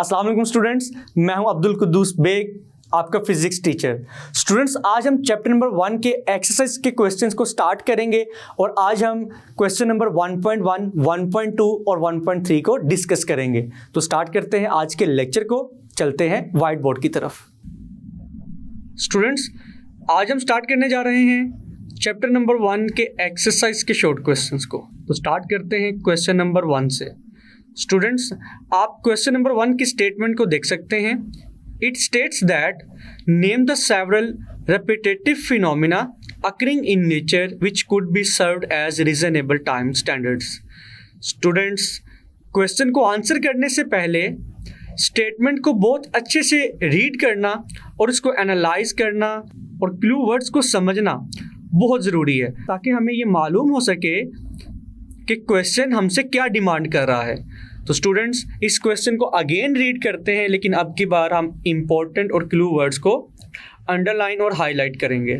अस्सलाम वालेकुम स्टूडेंट्स, मैं हूं अब्दुल कुद्दूस बेग, आपका फिजिक्स टीचर। स्टूडेंट्स, आज हम चैप्टर नंबर 1 के एक्सरसाइज के क्वेश्चंस को स्टार्ट करेंगे और आज हम क्वेश्चन नंबर 1.1, 1.2 और 1.3 को डिस्कस करेंगे। तो स्टार्ट करते हैं आज के लेक्चर को, चलते हैं व्हाइट बोर्ड की तरफ। स्टूडेंट्स, आज हम स्टार्ट करने जा रहे हैं चैप्टर नंबर 1 के एक्सरसाइज के शॉर्ट क्वेश्चंस को। तो स्टार्ट करते हैं क्वेश्चन नंबर 1 से। स्टूडेंट्स, आप क्वेश्चन नंबर 1 की स्टेटमेंट को देख सकते हैं। It states that name the several repetitive phenomena occurring in nature which could be served as reasonable time standards. Students, question को आंसर करने से पहले स्टेटमेंट को बहुत अच्छे से रीड करना और उसको एनालाइज करना और क्लू वर्ड्स को समझना बहुत ज़रूरी है, ताकि हमें ये मालूम हो सके कि क्वेश्चन हमसे क्या डिमांड कर रहा है। तो स्टूडेंट्स, इस क्वेश्चन को अगेन रीड करते हैं, लेकिन अब की बार हम इम्पोर्टेंट और क्लू वर्ड्स को अंडरलाइन और हाईलाइट करेंगे।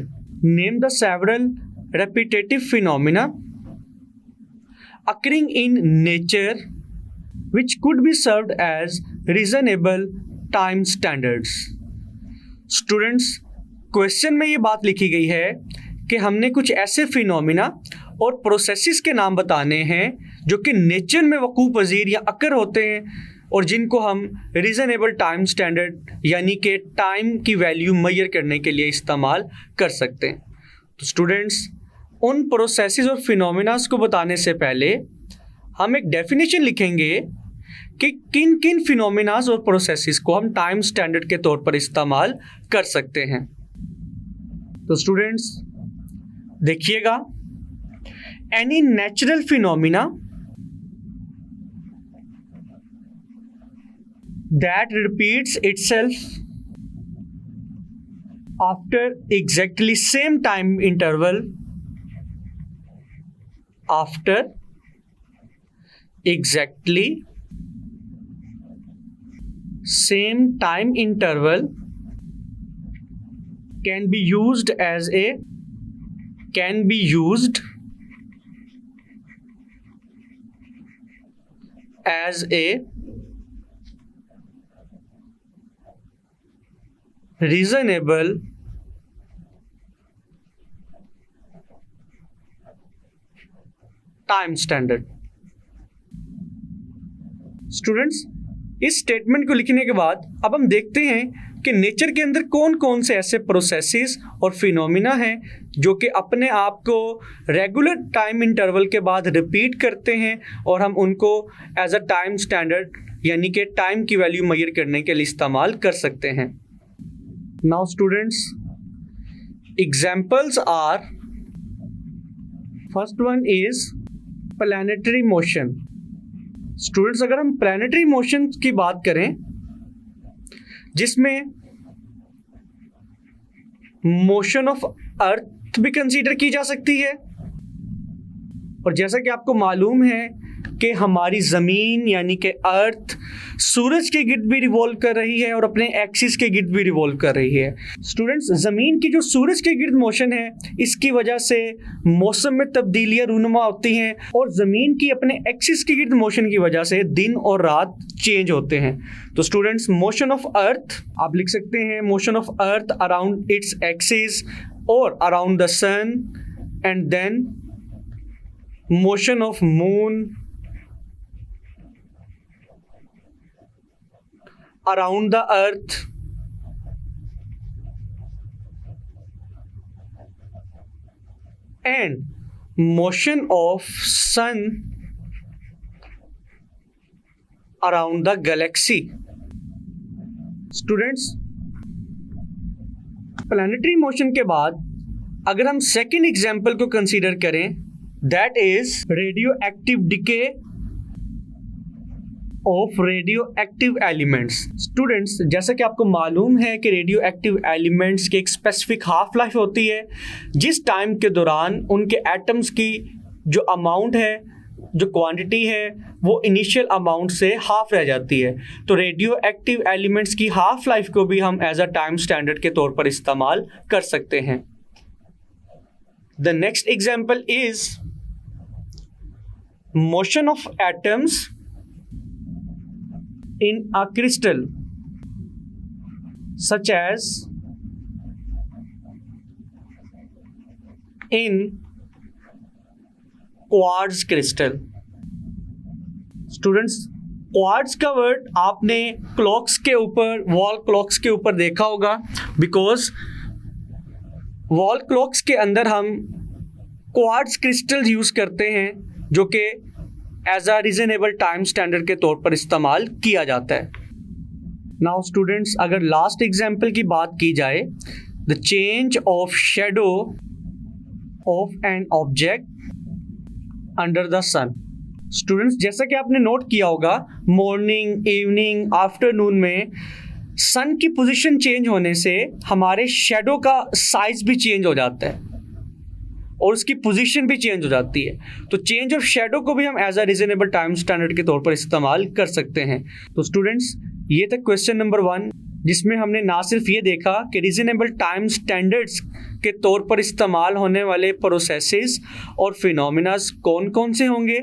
Name the several repetitive phenomena occurring in nature which could be served as reasonable time standards. Students, question में ये बात लिखी गई है कि हमने कुछ ऐसे फिनोमिना और प्रोसेसेस के नाम बताने हैं जो कि नेचर में वकूफ़ पज़ीर या अकर होते हैं और जिनको हम रीज़नेबल टाइम स्टैंडर्ड यानी कि टाइम की वैल्यू मेजर करने के लिए इस्तेमाल कर सकते हैं। तो स्टूडेंट्स, उन प्रोसेसेस और फिनोमिनास को बताने से पहले हम एक डेफिनेशन लिखेंगे कि किन किन फिनोमिनास और प्रोसेसेस को हम टाइम स्टैंडर्ड के तौर पर इस्तेमाल कर सकते हैं। तो स्टूडेंट्स देखिएगा, any natural phenomena that repeats itself after exactly same time interval can be used as a reasonable time standard. Students, इस स्टेटमेंट को लिखने के बाद अब हम देखते हैं कि नेचर के अंदर कौन कौन से ऐसे प्रोसेसेस और फिनोमिना हैं जो कि अपने आप को रेगुलर टाइम इंटरवल के बाद रिपीट करते हैं और हम उनको एज अ टाइम स्टैंडर्ड यानी कि टाइम की वैल्यू मेजर करने के लिए इस्तेमाल कर सकते हैं। Now students, examples are, first one is planetary motion. Students, अगर हम प्लैनेटरी मोशन की बात करें जिसमें मोशन ऑफ अर्थ भी कंसीडर की जा सकती है, और जैसा कि आपको मालूम है कि हमारी ज़मीन यानी कि अर्थ सूरज के गिर्द भी रिवॉल्व कर रही है और अपने एक्सिस के गिर्द भी रिवॉल्व कर रही है। स्टूडेंट्स, ज़मीन की जो सूरज के गिर्द मोशन है, इसकी वजह से मौसम में तब्दीलियाँ रूनुमा होती हैं और ज़मीन की अपने एक्सिस के गिर्द मोशन की वजह से दिन और रात चेंज होते हैं। तो स्टूडेंट्स, मोशन ऑफ अर्थ आप लिख सकते हैं, motion of earth around its axis और around the sun, and then motion of moon around the earth, and motion of sun around the galaxy. Students, planetary motion के बाद अगर हम सेकेंड एग्जाम्पल को कंसीडर करें, that is radio active decay of radio active elements. Students, जैसा कि आपको मालूम है कि रेडियो एक्टिव एलिमेंट्स की एक स्पेसिफिक हाफ लाइफ होती है, जिस टाइम के दौरान उनके एटम्स की जो अमाउंट है, जो क्वांटिटी है, वो इनिशियल अमाउंट से हाफ रह जाती है। तो रेडियो एक्टिव एलिमेंट्स की हाफ लाइफ को भी हम एज अ टाइम स्टैंडर्ड के तौर पर इस्तेमाल कर सकते हैं। The next example is motion of atoms in a crystal such as in quartz crystal. Students, quartz का वर्ड आपने क्लॉक्स के ऊपर, वॉल क्लॉक्स के ऊपर देखा होगा, बिकॉज वॉल क्लॉक्स के अंदर हम क्वार्ट्ज क्रिस्टल यूज करते हैं जो कि as a reasonable time standard के तौर पर इस्तेमाल किया जाता है। नाउ स्टूडेंट्स, अगर लास्ट एग्जाम्पल की बात की जाए, the change of shadow of an object under the sun. Students, जैसा कि आपने नोट किया होगा, मॉर्निंग, इवनिंग, आफ्टरनून में सन की पोजीशन चेंज होने से हमारे शेडो का साइज भी चेंज हो जाता है और उसकी पोजीशन भी चेंज हो जाती है। तो चेंज ऑफ शेडो को भी हम as a reasonable time standard के तौर पर इस्तेमाल कर सकते हैं। तो स्टूडेंट्स, ये था क्वेश्चन नंबर 1, जिसमें हमने ना सिर्फ ये देखा कि रीजनेबल टाइम स्टैंडर्ड्स के तौर पर इस्तेमाल होने वाले प्रोसेसेस और फिनोमिनास कौन कौन से होंगे,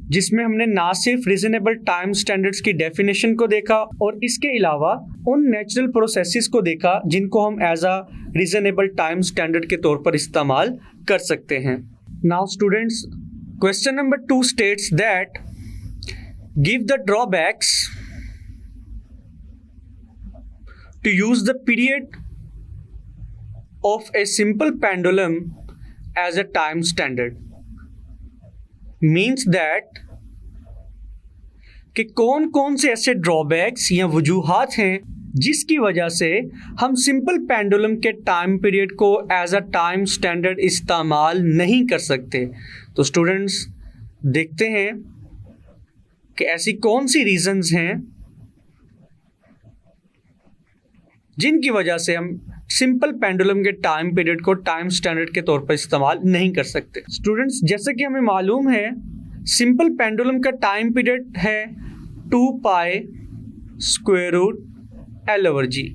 जिसमें हमने ना सिर्फ रीजनेबल टाइम स्टैंडर्ड्स की डेफिनेशन को देखा और इसके अलावा उन नेचुरल प्रोसेसेस को देखा जिनको हम as a reasonable time standard के तौर पर इस्तेमाल कर सकते हैं। Now students, question number 2 states that give the drawbacks to use the period of a simple pendulum as a time standard means that कि कौन कौन से ऐसे ड्रॉबैक्स या वजूहात हैं जिसकी वजह से हम सिंपल पेंडुलम के टाइम पीरियड को एज अ टाइम स्टैंडर्ड इस्तेमाल नहीं कर सकते। तो स्टूडेंट्स, देखते हैं कि ऐसी कौन सी रीजंस हैं जिनकी वजह से हम सिंपल पेंडुलम के टाइम पीरियड को टाइम स्टैंडर्ड के तौर पर इस्तेमाल नहीं कर सकते। स्टूडेंट्स, जैसे कि हमें मालूम है, सिंपल पेंडुलम का टाइम पीरियड है 2 पाई स्क्वायर रूट L/G।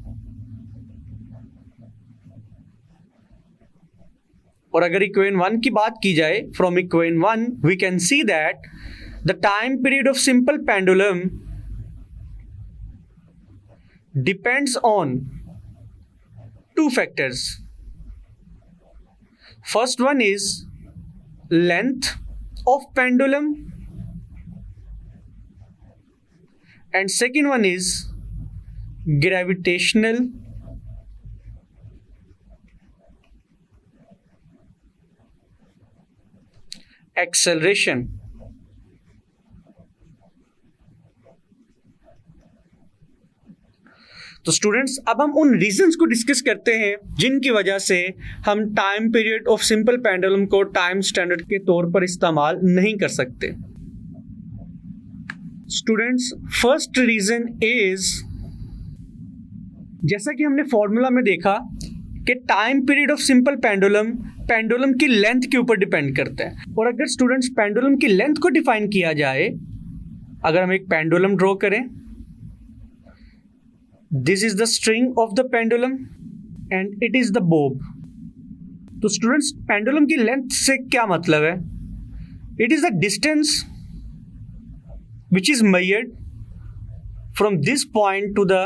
और अगर इक्वेशन 1 की बात की जाए, from equation 1 we can see that the time period of simple pendulum depends on 2 factors. First one is length of pendulum and second one is gravitational acceleration. तो students, अब हम उन रीजंस को डिस्कस करते हैं जिनकी वजह से हम time period of simple pendulum को टाइम स्टैंडर्ड के तौर पर इस्तेमाल नहीं कर सकते। स्टूडेंट्स, फर्स्ट रीजन इज, जैसा कि हमने फॉर्मूला में देखा कि time period of simple pendulum की लेंथ के ऊपर डिपेंड करता है। और अगर स्टूडेंट्स पेंडुलम की लेंथ को डिफाइन किया जाए, अगर हम एक पेंडुलम ड्रॉ करें, this is the string of the pendulum and it is the bob। तो स्टूडेंट्स, पेंडुलम की लेंथ से क्या मतलब है? It is the distance which is measured from this point to the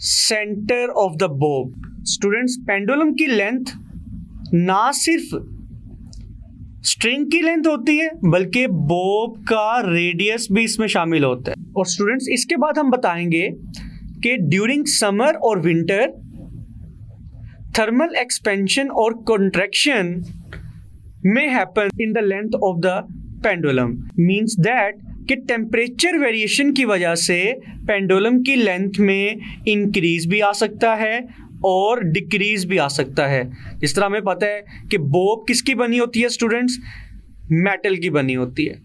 center of the bob। Students, pendulum की length ना सिर्फ string की लेंथ होती है बल्कि बोब का रेडियस भी इसमें शामिल होता है। और स्टूडेंट्स, इसके बाद हम बताएंगे कि ड्यूरिंग समर और विंटर थर्मल एक्सपेंशन और contraction may happen in the length of the pendulum, means that कि टेम्परेचर वेरिएशन की वजह से पेंडुलम की लेंथ में इंक्रीज भी आ सकता है और डिक्रीज भी आ सकता है। जिस तरह हमें पता है कि बोब किसकी बनी होती है स्टूडेंट्स, मेटल की बनी होती है,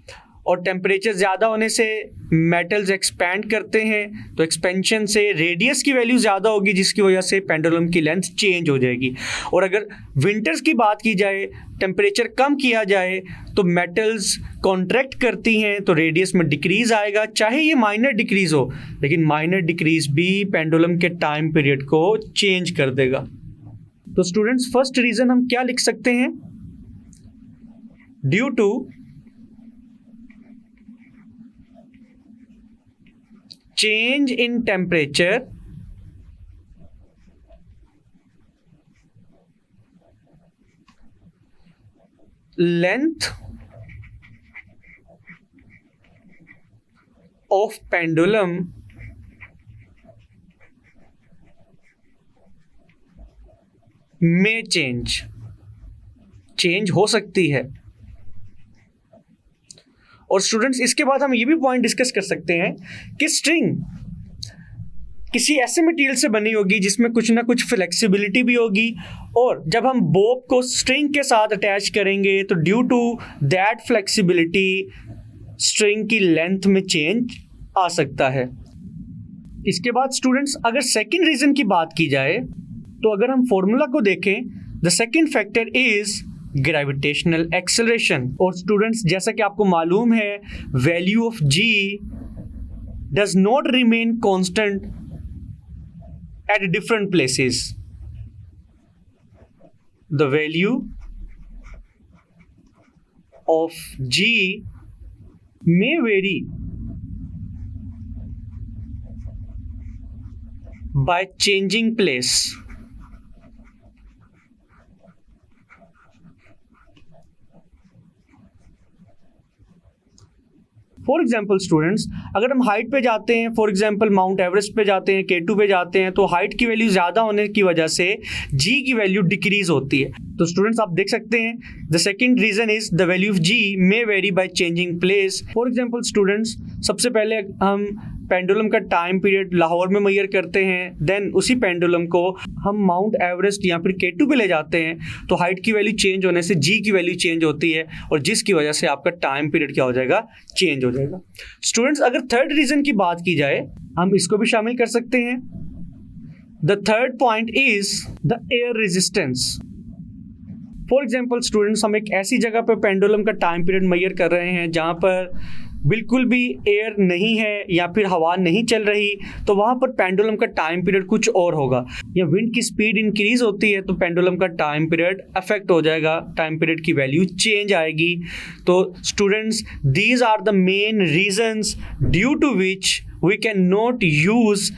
और टेम्परेचर ज़्यादा होने से मेटल्स एक्सपैंड करते हैं, तो एक्सपेंशन से रेडियस की वैल्यू ज़्यादा होगी जिसकी वजह से पेंडुलम की लेंथ चेंज हो जाएगी। और अगर विंटर्स की बात की जाए, टेम्परेचर कम किया जाए तो मेटल्स कॉन्ट्रैक्ट करती हैं, तो रेडियस में डिक्रीज़ आएगा, चाहे ये माइनर डिक्रीज़ हो, लेकिन माइनर डिक्रीज़ भी पेंडुलम के टाइम पीरियड को चेंज कर देगा। तो स्टूडेंट्स, फर्स्ट रीज़न हम क्या लिख सकते हैं? Due to change in temperature length of pendulum may change हो सकती है। और स्टूडेंट्स इसके बाद हम ये भी पॉइंट डिस्कस कर सकते हैं कि स्ट्रिंग किसी ऐसे मटेरियल से बनी होगी जिसमें कुछ ना कुछ फ्लेक्सिबिलिटी भी होगी, और जब हम बोब को स्ट्रिंग के साथ अटैच करेंगे तो due to that flexibility string की लेंथ में चेंज आ सकता है। इसके बाद स्टूडेंट्स अगर सेकंड रीजन की बात की जाए तो अगर हम फॉर्मूला को देखें, the second factor is gravitational acceleration. और स्टूडेंट्स जैसा कि आपको मालूम है, value of G does not remain constant at different places. The value of G may vary by changing place. For example students अगर हम हाइट पे जाते हैं, फॉर एग्जाम्पल माउंट एवरेस्ट पे जाते हैं, K2 पे जाते हैं, तो हाइट की वैल्यू ज़्यादा होने की वजह से G की वैल्यू डिक्रीज होती है। तो स्टूडेंट्स आप देख सकते हैं the second reason is the value of G may vary by changing place. For example students सबसे पहले हम पेंडुलम का टाइम पीरियड लाहौर में मेजर करते हैं, देन उसी पेंडुलम को हम माउंट एवरेस्ट या फिर K2 पे ले जाते हैं, तो हाइट की वैल्यू चेंज होने से G की वैल्यू चेंज होती है, और जिसकी वजह से आपका टाइम पीरियड क्या हो जाएगा, चेंज हो जाएगा। स्टूडेंट्स अगर थर्ड रीजन की बात की जाए हम इसको भी शामिल कर सकते हैं। The third point is the air resistance. For example students हम एक ऐसी जगह पर पेंडुलम का टाइम पीरियड मेजर कर रहे हैं जहाँ पर बिल्कुल भी एयर नहीं है या फिर हवा नहीं चल रही, तो वहाँ पर पेंडुलम का टाइम पीरियड कुछ और होगा। या विंड की स्पीड इंक्रीज होती है तो पेंडुलम का टाइम पीरियड अफेक्ट हो जाएगा, टाइम पीरियड की वैल्यू चेंज आएगी। तो students these are the main reasons due to which we can not use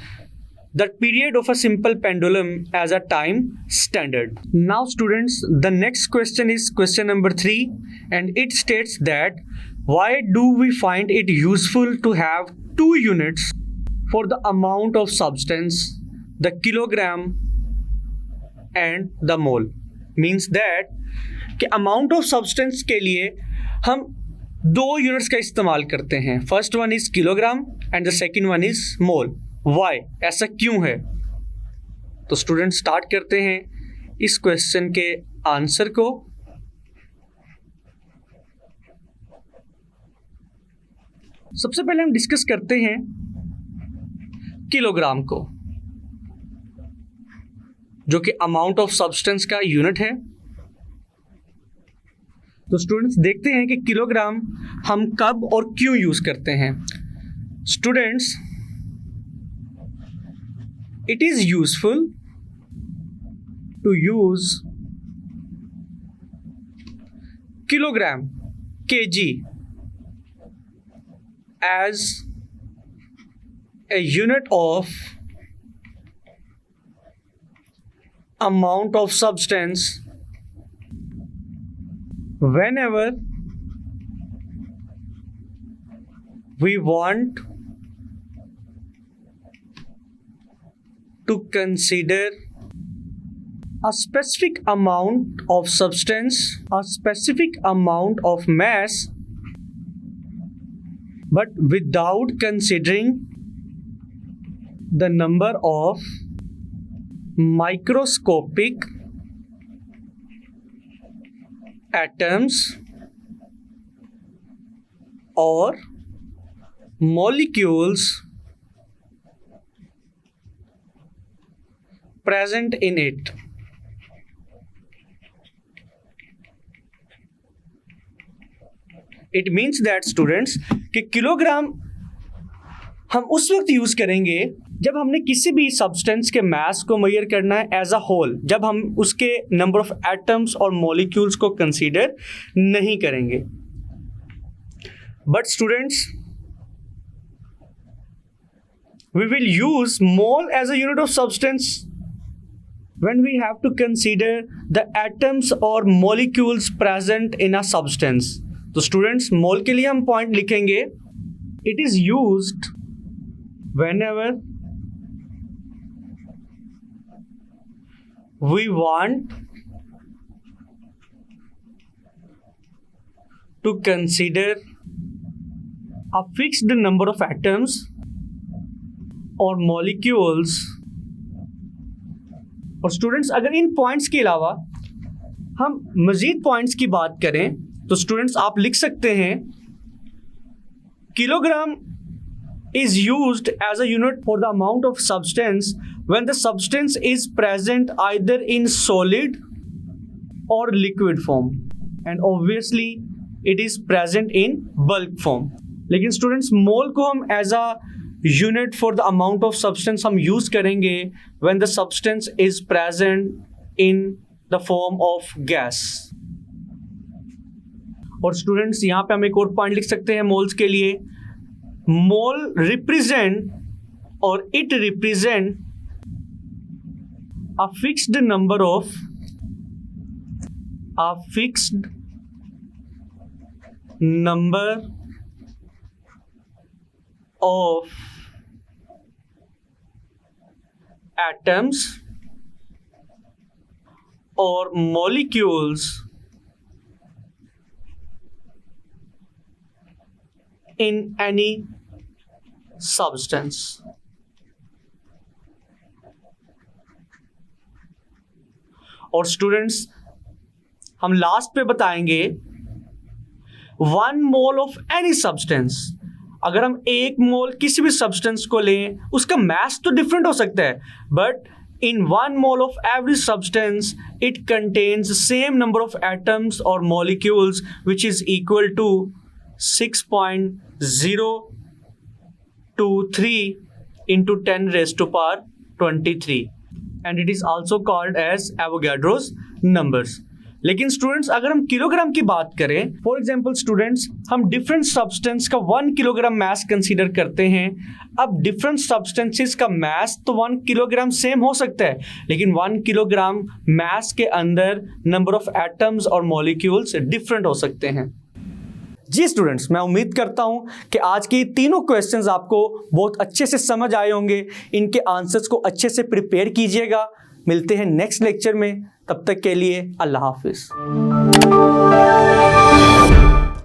the period of a simple pendulum as a time standard. Now students, the next question is question number 3, and it states that why do we find it useful to have two units for the amount of substance, the kilogram and the mole? Means that कि amount of substance के लिए हम दो units का इस्तेमाल करते हैं। First one is kilogram and the second one is mole. Why, ऐसा क्यों है? तो स्टूडेंट स्टार्ट करते हैं इस क्वेश्चन के आंसर को। सबसे पहले हम डिस्कस करते हैं किलोग्राम को, जो कि अमाउंट ऑफ सब्सटेंस का यूनिट है। तो स्टूडेंट्स देखते हैं कि किलोग्राम हम कब और क्यों यूज करते हैं। Students it is useful to use kilogram, kg as a unit of amount of substance whenever we want to consider a specific amount of substance, a specific amount of mass, but without considering the number of microscopic atoms or molecules present in it. It means that students कि kilogram हम उस वक्त use करेंगे जब हमने किसी भी substance के मास को मेजर करना है एज अ होल, जब हम उसके नंबर ऑफ एटम्स और मॉलिक्यूल्स को कंसीडर नहीं करेंगे। But students we will use mole as a unit of substance when we have to consider the atoms or molecules present in a substance. तो students मोल के लिए हम पॉइंट लिखेंगे, it is used whenever we want to consider a fixed number of atoms or molecules. और students अगर इन points के अलावा हम मजीद पॉइंट्स की बात करें तो स्टूडेंट्स आप लिख सकते हैं kilogram is used as a unit for the amount of substance when the substance is present either in solid or liquid form, and obviously it is present in bulk form. लेकिन students mole को हम as a unit for the amount of substance हम use करेंगे when the substance is present in the form of gas. और students यहाँ पे हम एक और पॉइंट लिख सकते हैं मोल्स के लिए, मोल रिप्रेजेंट और it represent a fixed number of atoms or molecules in any substance. और स्टूडेंट्स हम लास्ट पे बताएंगे 1 मोल ऑफ एनी सब्सटेंस, अगर हम 1 मोल किसी भी सब्सटेंस को लें उसका मास तो डिफरेंट हो सकता है, but in 1 mole of every substance it contains same number of atoms और molecules which is equal to 6.023 into 10 raised to power 23 and it is also called as Avogadro's numbers. लेकिन students अगर हम kilogram की बात करें, for example students हम different substance का 1 kilogram mass consider करते हैं. अब डिफरेंट सब्सटेंसेस का मास तो 1 किलोग्राम सेम हो सकता है, लेकिन 1 किलोग्राम मास के अंदर नंबर ऑफ एटम्स और मॉलिक्यूल्स डिफरेंट हो सकते हैं. जी स्टूडेंट्स, मैं उम्मीद करता हूं कि आज के तीनों क्वेश्चंस आपको बहुत अच्छे से समझ आए होंगे. इनके आंसर्स को अच्छे से प्रिपेयर कीजिएगा. मिलते हैं नेक्स्ट लेक्चर में, तब तक के लिए अल्लाह हाफिज़.